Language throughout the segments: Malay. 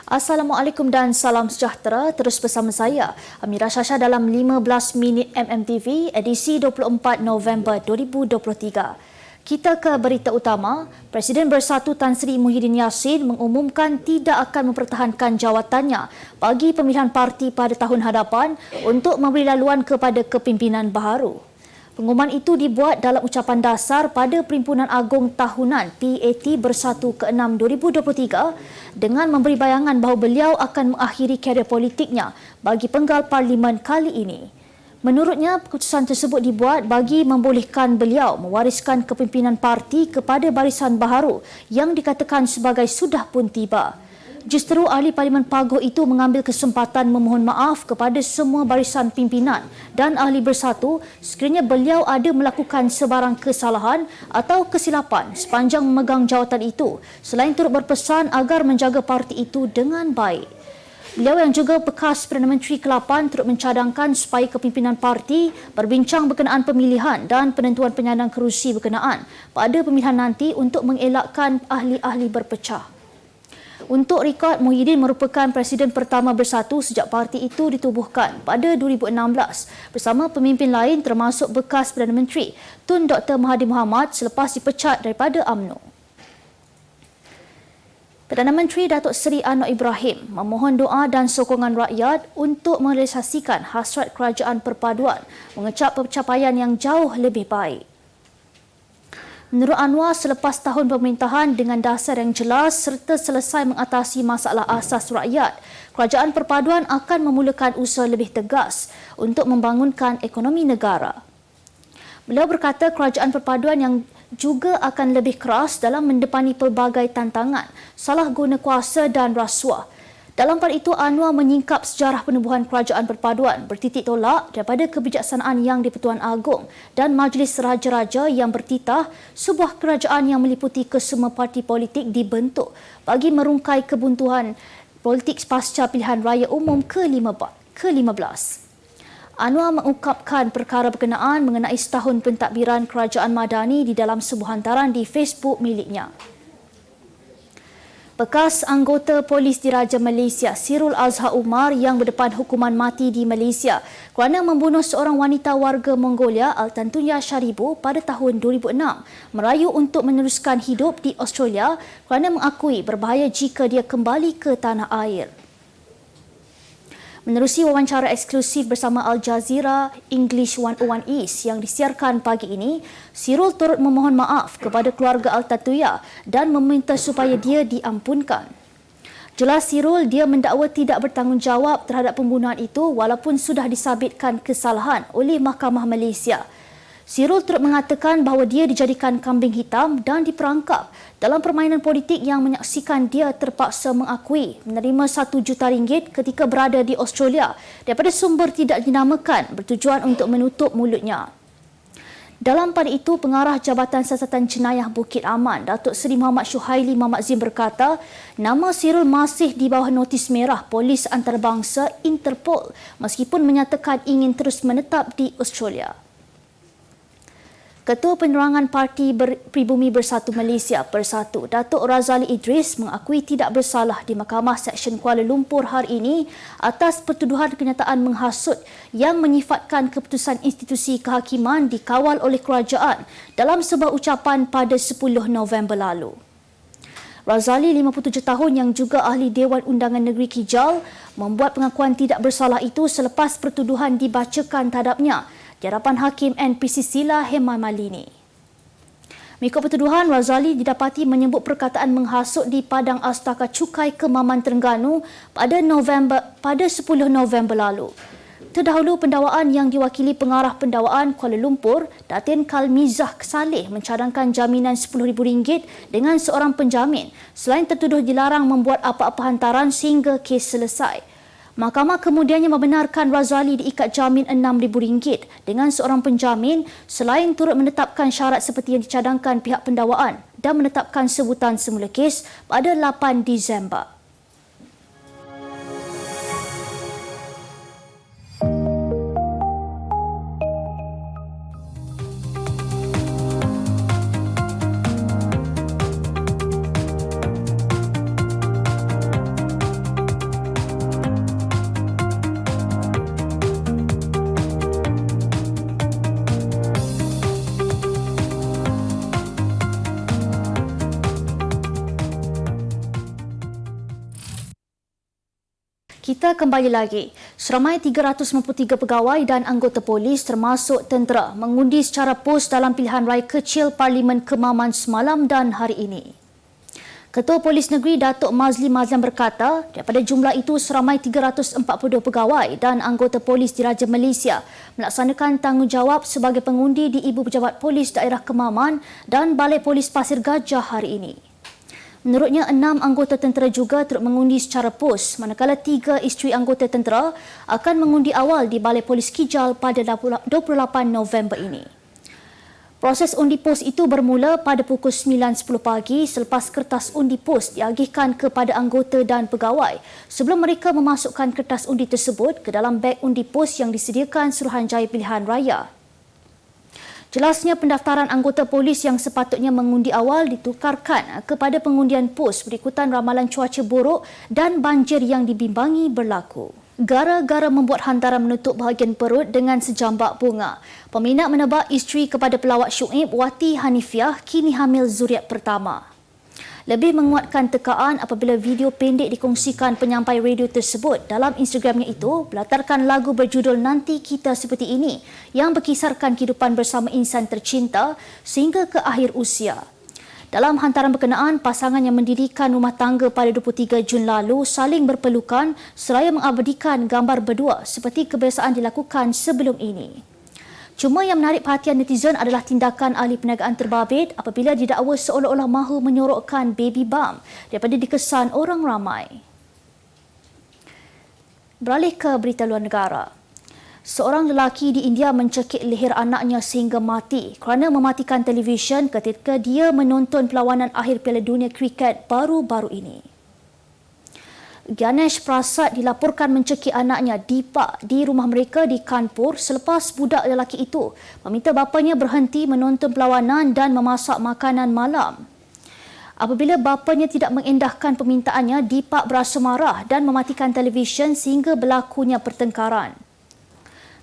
Assalamualaikum dan salam sejahtera. Terus bersama saya, Amira Syasha dalam 15 minit MMTV edisi 24 November 2023. Kita ke berita utama. Presiden Bersatu Tan Sri Muhyiddin Yassin mengumumkan tidak akan mempertahankan jawatannya bagi pemilihan parti pada tahun hadapan untuk memberi laluan kepada kepimpinan baharu. Pengumuman itu dibuat dalam ucapan dasar pada Perhimpunan Agong Tahunan PAT Bersatu ke-6 2023 dengan memberi bayangan bahawa beliau akan mengakhiri karier politiknya bagi penggal parlimen kali ini. Menurutnya, keputusan tersebut dibuat bagi membolehkan beliau mewariskan kepimpinan parti kepada barisan baharu yang dikatakan sebagai sudah pun tiba. Justeru ahli Parlimen Paguh itu mengambil kesempatan memohon maaf kepada semua barisan pimpinan dan ahli bersatu sekiranya beliau ada melakukan sebarang kesalahan atau kesilapan sepanjang memegang jawatan itu, selain turut berpesan agar menjaga parti itu dengan baik. Beliau yang juga bekas Perdana Menteri ke-8 turut mencadangkan supaya kepimpinan parti berbincang berkenaan pemilihan dan penentuan penyandang kerusi berkenaan pada pemilihan nanti untuk mengelakkan ahli-ahli berpecah. Untuk rekod, Muhyiddin merupakan Presiden pertama Bersatu sejak parti itu ditubuhkan pada 2016 bersama pemimpin lain termasuk bekas Perdana Menteri Tun Dr. Mahathir Mohamad selepas dipecat daripada UMNO. Perdana Menteri Datuk Seri Anwar Ibrahim memohon doa dan sokongan rakyat untuk merealisasikan hasrat kerajaan perpaduan mengecap pencapaian yang jauh lebih baik. Menurut Anwar, selepas tahun pemerintahan dengan dasar yang jelas serta selesai mengatasi masalah asas rakyat, kerajaan perpaduan akan memulakan usaha lebih tegas untuk membangunkan ekonomi negara. Beliau berkata kerajaan perpaduan yang juga akan lebih keras dalam mendepani pelbagai tantangan, salah guna kuasa dan rasuah. Dalam pada itu, Anwar menyingkap sejarah penubuhan kerajaan perpaduan bertitik tolak daripada kebijaksanaan Yang di-Pertuan Agong dan Majlis Raja-Raja yang bertitah sebuah kerajaan yang meliputi kesemua parti politik dibentuk bagi merungkai kebuntuan politik pasca pilihan raya umum ke-15. Anwar mengungkapkan perkara berkenaan mengenai setahun pentadbiran kerajaan Madani di dalam sebuah hantaran di Facebook miliknya. Bekas anggota polis diraja Malaysia, Sirul Azhar Umar yang berdepan hukuman mati di Malaysia kerana membunuh seorang wanita warga Mongolia, Altantunya Sharibu pada tahun 2006, merayu untuk meneruskan hidup di Australia kerana mengakui berbahaya jika dia kembali ke tanah air. Menerusi wawancara eksklusif bersama Al Jazeera English 101 East yang disiarkan pagi ini, Sirul turut memohon maaf kepada keluarga Altantuya dan meminta supaya dia diampunkan. Jelas Sirul, dia mendakwa tidak bertanggungjawab terhadap pembunuhan itu walaupun sudah disabitkan kesalahan oleh Mahkamah Malaysia. Sirul turut mengatakan bahawa dia dijadikan kambing hitam dan diperangkap dalam permainan politik yang menyaksikan dia terpaksa mengakui menerima RM1 juta ketika berada di Australia daripada sumber tidak dinamakan bertujuan untuk menutup mulutnya. Dalam pada itu, Pengarah Jabatan Siasatan Jenayah Bukit Aman, Datuk Seri Muhammad Syuhaili Muhammad Zim berkata, nama Sirul masih di bawah notis merah Polis Antarabangsa Interpol meskipun menyatakan ingin terus menetap di Australia. Ketua Penerangan Parti Pribumi Bersatu Malaysia Bersatu, Datuk Razali Idris mengakui tidak bersalah di Mahkamah Seksyen Kuala Lumpur hari ini atas pertuduhan kenyataan menghasut yang menyifatkan keputusan institusi kehakiman dikawal oleh kerajaan dalam sebuah ucapan pada 10 November lalu. Razali, 57 tahun yang juga ahli Dewan Undangan Negeri Kijal, membuat pengakuan tidak bersalah itu selepas pertuduhan dibacakan terhadapnya di hadapan Hakim NPC Sila Hema Malini. Mengikut pertuduhan, Razali didapati menyebut perkataan menghasut di Padang Astaka Cukai Kemaman Terengganu pada 10 November lalu. Terdahulu, pendakwaan yang diwakili Pengarah Pendakwaan Kuala Lumpur, Datin Kalmizah Saleh mencadangkan jaminan RM10,000 dengan seorang penjamin selain tertuduh dilarang membuat apa-apa hantaran sehingga kes selesai. Mahkamah kemudiannya membenarkan Razali diikat jamin RM6,000 dengan seorang penjamin selain turut menetapkan syarat seperti yang dicadangkan pihak pendakwaan dan menetapkan sebutan semula kes pada 8 Disember. Kita kembali lagi. Seramai 393 pegawai dan anggota polis termasuk tentera mengundi secara pos dalam pilihan raya kecil Parlimen Kemaman semalam dan hari ini. Ketua Polis Negeri Datuk Mazli Mazlan berkata, daripada jumlah itu seramai 342 pegawai dan anggota polis diraja Malaysia melaksanakan tanggungjawab sebagai pengundi di Ibu Pejabat Polis Daerah Kemaman dan Balai Polis Pasir Gajah hari ini. Menurutnya, 6 anggota tentera juga turut mengundi secara pos, manakala 3 isteri anggota tentera akan mengundi awal di Balai Polis Kijal pada 28 November ini. Proses undi pos itu bermula pada pukul 9.10 pagi selepas kertas undi pos diagihkan kepada anggota dan pegawai sebelum mereka memasukkan kertas undi tersebut ke dalam beg undi pos yang disediakan Suruhanjaya Pilihan Raya. Jelasnya, pendaftaran anggota polis yang sepatutnya mengundi awal ditukarkan kepada pengundian pos berikutan ramalan cuaca buruk dan banjir yang dibimbangi berlaku. Gara-gara membuat hantaran menutup bahagian perut dengan sejambak bunga, peminat menebak isteri kepada pelawak Syuib, Wati Hanifiah, kini hamil zuriat pertama. Lebih menguatkan tekaan apabila video pendek dikongsikan penyampai radio tersebut dalam Instagramnya itu berlatarkan lagu berjudul Nanti Kita Seperti Ini yang berkisarkan kehidupan bersama insan tercinta sehingga ke akhir usia. Dalam hantaran berkenaan, pasangan yang mendirikan rumah tangga pada 23 Jun lalu saling berpelukan seraya mengabadikan gambar berdua seperti kebiasaan dilakukan sebelum ini. Cuma yang menarik perhatian netizen adalah tindakan ahli perniagaan terbabit apabila didakwa seolah-olah mahu menyorokkan baby bump daripada dikesan orang ramai. Beralih ke berita luar negara. Seorang lelaki di India mencekik leher anaknya sehingga mati kerana mematikan televisyen ketika dia menonton perlawanan akhir Piala Dunia Kriket baru-baru ini. Ganesh Prasad dilaporkan mencekik anaknya Deepak di rumah mereka di Kanpur selepas budak lelaki itu meminta bapanya berhenti menonton perlawanan dan memasak makanan malam. Apabila bapanya tidak mengendahkan permintaannya, Deepak berasa marah dan mematikan televisyen sehingga berlakunya pertengkaran.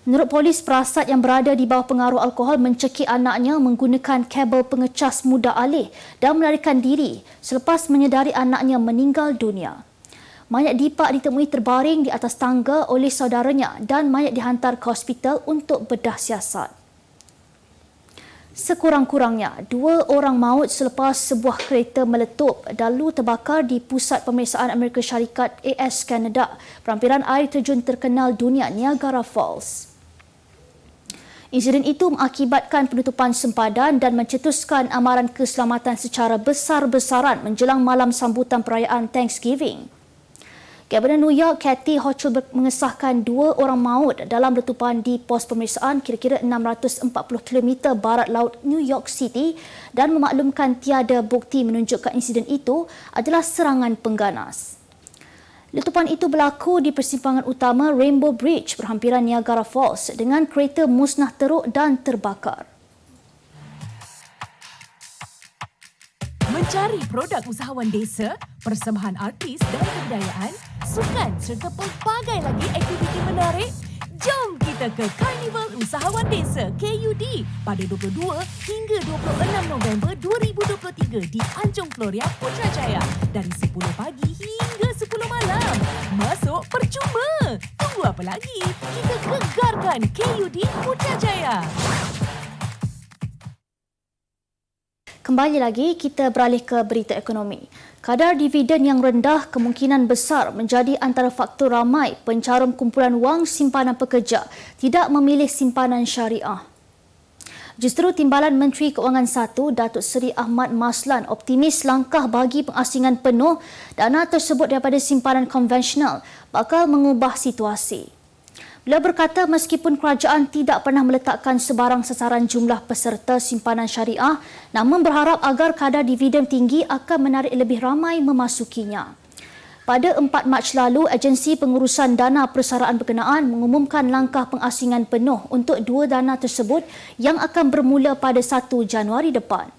Menurut polis, Prasad yang berada di bawah pengaruh alkohol mencekik anaknya menggunakan kabel pengecas mudah alih dan melarikan diri selepas menyedari anaknya meninggal dunia. Mayat Deepak ditemui terbaring di atas tangga oleh saudaranya dan mayat dihantar ke hospital untuk bedah siasat. Sekurang-kurangnya, 2 orang maut selepas sebuah kereta meletup lalu terbakar di Pusat Pemeriksaan Amerika Syarikat AS Canada, perampiran air terjun terkenal dunia Niagara Falls. Insiden itu mengakibatkan penutupan sempadan dan mencetuskan amaran keselamatan secara besar-besaran menjelang malam sambutan perayaan Thanksgiving. Gubernur New York, Kathy Hochul mengesahkan 2 orang maut dalam letupan di pos pemeriksaan kira-kira 640 km barat laut New York City dan memaklumkan tiada bukti menunjukkan insiden itu adalah serangan pengganas. Letupan itu berlaku di persimpangan utama Rainbow Bridge berhampiran Niagara Falls dengan kereta musnah teruk dan terbakar. Mencari produk usahawan desa, persembahan artis dan kebudayaan, sukan serta pelbagai lagi aktiviti menarik? Jom kita ke Karnival Usahawan Desa KUD pada 22 hingga 26 November 2023 di Anjung Gloria, Putrajaya dari 10 pagi hingga 10 malam. Masuk percuma! Tunggu apa lagi? Kita gegarkan KUD Putrajaya. Kembali lagi, kita beralih ke berita ekonomi. Kadar dividen yang rendah kemungkinan besar menjadi antara faktor ramai pencarum kumpulan wang simpanan pekerja tidak memilih simpanan syariah. Justru Timbalan Menteri Keuangan 1, Datuk Seri Ahmad Maslan optimis langkah bagi pengasingan penuh dana tersebut daripada simpanan konvensional bakal mengubah situasi. Beliau berkata meskipun kerajaan tidak pernah meletakkan sebarang sasaran jumlah peserta simpanan syariah, namun berharap agar kadar dividen tinggi akan menarik lebih ramai memasukinya. Pada 4 Mac lalu, Agensi Pengurusan Dana Persaraan Berkenaan mengumumkan langkah pengasingan penuh untuk 2 dana tersebut yang akan bermula pada 1 Januari depan.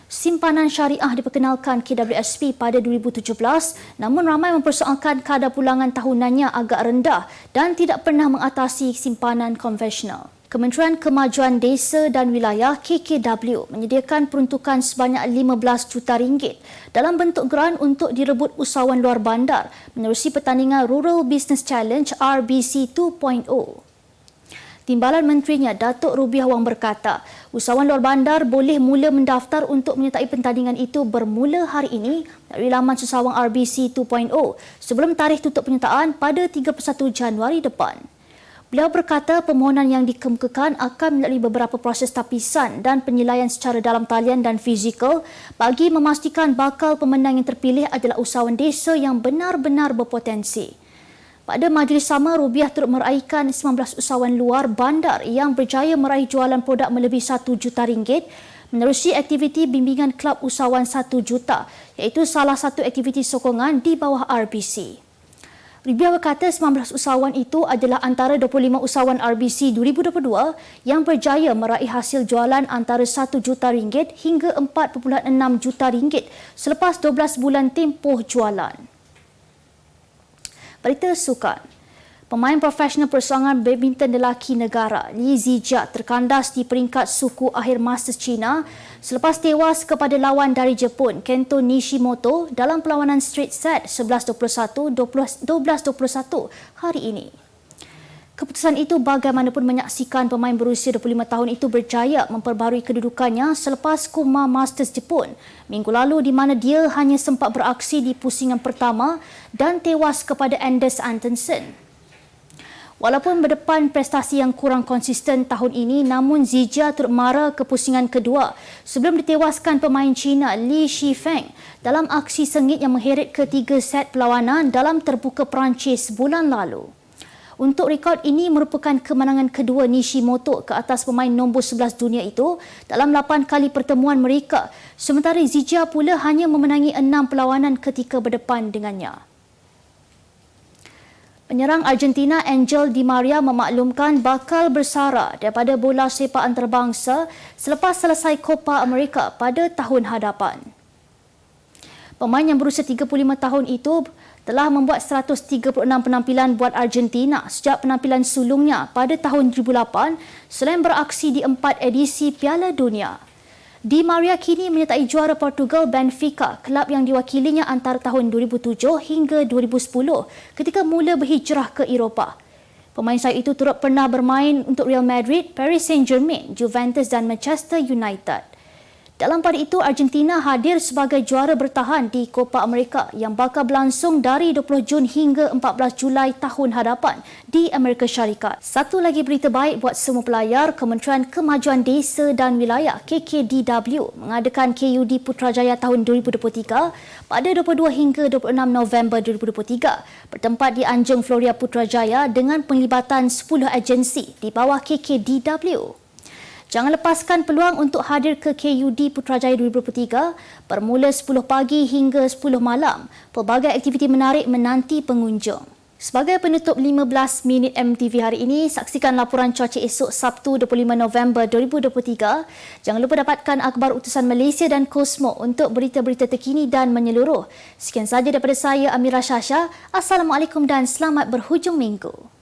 Simpanan syariah diperkenalkan KWSP pada 2017, namun ramai mempersoalkan kadar pulangan tahunannya agak rendah dan tidak pernah mengatasi simpanan konvensional. Kementerian Kemajuan Desa dan Wilayah KKW menyediakan peruntukan sebanyak 15 juta ringgit dalam bentuk geran untuk direbut usahawan luar bandar menerusi pertandingan Rural Business Challenge RBC 2.0. Timbalan Menterinya Datuk Rubiah Wang berkata, usahawan luar bandar boleh mula mendaftar untuk menyertai pertandingan itu bermula hari ini dari laman sesawang RBC 2.0 sebelum tarikh tutup penyertaan pada 31 Januari depan. Beliau berkata permohonan yang dikemukakan akan melalui beberapa proses tapisan dan penilaian secara dalam talian dan fizikal bagi memastikan bakal pemenang yang terpilih adalah usahawan desa yang benar-benar berpotensi. Pada majlis sama, Rubiah turut meraihkan 19 usahawan luar bandar yang berjaya meraih jualan produk melebihi 1 juta ringgit menerusi aktiviti bimbingan Kelab Usahawan 1 juta iaitu salah satu aktiviti sokongan di bawah RBC. Rubiah berkata 19 usahawan itu adalah antara 25 usahawan RBC 2022 yang berjaya meraih hasil jualan antara 1 juta ringgit hingga 4.6 juta ringgit selepas 12 bulan tempoh jualan. Berita sukan. Pemain profesional persaingan badminton lelaki negara Li Zijia terkandas di peringkat suku akhir Masters China selepas tewas kepada lawan dari Jepun Kento Nishimoto dalam perlawanan straight set 11-21, 12-21 hari ini. Keputusan itu bagaimanapun menyaksikan pemain berusia 25 tahun itu berjaya memperbarui kedudukannya selepas koma Masters Jepun minggu lalu di mana dia hanya sempat beraksi di pusingan pertama dan tewas kepada Anders Antonsen. Walaupun berdepan prestasi yang kurang konsisten tahun ini, namun Zijia turut mara ke pusingan kedua sebelum ditewaskan pemain Cina Li Shifeng dalam aksi sengit yang mengheret ketiga set perlawanan dalam terbuka Perancis bulan lalu. Untuk rekod ini merupakan kemenangan kedua Nishimoto ke atas pemain nombor 11 dunia itu dalam 8 kali pertemuan mereka, sementara Zijia pula hanya memenangi 6 perlawanan ketika berdepan dengannya. Penyerang Argentina Angel Di Maria memaklumkan bakal bersara daripada bola sepak antarabangsa selepas selesai Copa America pada tahun hadapan. Pemain yang berusia 35 tahun itu telah membuat 136 penampilan buat Argentina sejak penampilan sulungnya pada tahun 2008 selain beraksi di 4 edisi Piala Dunia. Di Maria kini menyertai juara Portugal Benfica, kelab yang diwakilinya antara tahun 2007 hingga 2010 ketika mula berhijrah ke Eropah. Pemain sayap itu turut pernah bermain untuk Real Madrid, Paris Saint-Germain, Juventus dan Manchester United. Dalam pada itu, Argentina hadir sebagai juara bertahan di Copa America yang bakal berlangsung dari 20 Jun hingga 14 Julai tahun hadapan di Amerika Syarikat. Satu lagi berita baik buat semua pelayar, Kementerian Kemajuan Desa dan Wilayah KKDW mengadakan KUD Putrajaya tahun 2023 pada 22 hingga 26 November 2023 bertempat di Anjung Floria Putrajaya dengan penglibatan 10 agensi di bawah KKDW. Jangan lepaskan peluang untuk hadir ke KUD Putrajaya 2023 bermula 10 pagi hingga 10 malam. Pelbagai aktiviti menarik menanti pengunjung. Sebagai penutup 15 minit MTV hari ini, saksikan laporan cuaca esok Sabtu 25 November 2023. Jangan lupa dapatkan akhbar utusan Malaysia dan Kosmo untuk berita-berita terkini dan menyeluruh. Sekian sahaja daripada saya, Amira Shasha. Assalamualaikum dan selamat berhujung minggu.